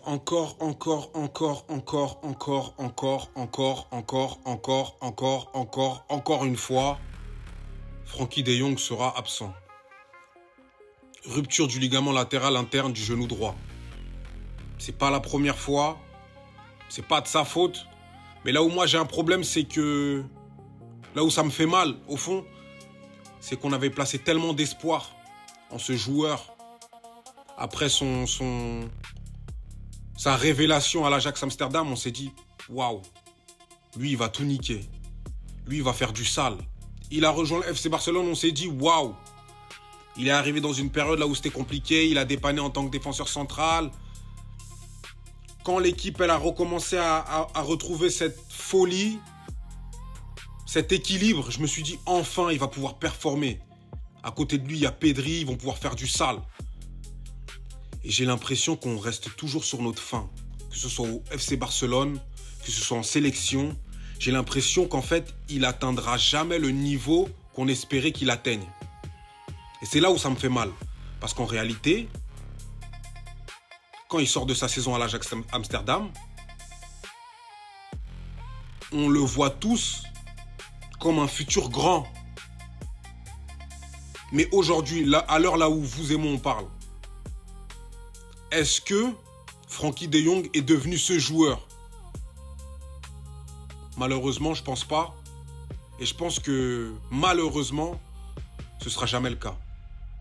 Encore une fois, Frenkie de Jong sera absent. Rupture du ligament latéral interne du genou droit. C'est pas la première fois, c'est pas de sa faute, mais là où moi j'ai un problème, c'est que là où ça me fait mal, au fond, c'est qu'on avait placé tellement d'espoir en ce joueur après sa révélation à l'Ajax Amsterdam. On s'est dit, waouh, lui il va tout niquer, lui il va faire du sale. Il a rejoint le FC Barcelone, on s'est dit, waouh, il est arrivé dans une période là où c'était compliqué, il a dépanné en tant que défenseur central. Quand l'équipe elle a recommencé à retrouver cette folie, cet équilibre, je me suis dit, enfin, il va pouvoir performer. À côté de lui, il y a Pedri, ils vont pouvoir faire du sale. Et j'ai l'impression qu'on reste toujours sur notre faim. Que ce soit au FC Barcelone, que ce soit en sélection. J'ai l'impression qu'en fait, il atteindra jamais le niveau qu'on espérait qu'il atteigne. Et c'est là où ça me fait mal. Parce qu'en réalité, quand il sort de sa saison à l'Ajax Amsterdam, on le voit tous comme un futur grand. Mais aujourd'hui, à l'heure là où vous et moi on parle, est-ce que Frenkie de Jong est devenu ce joueur? Malheureusement, je pense pas. Et je pense que malheureusement, ce sera jamais le cas.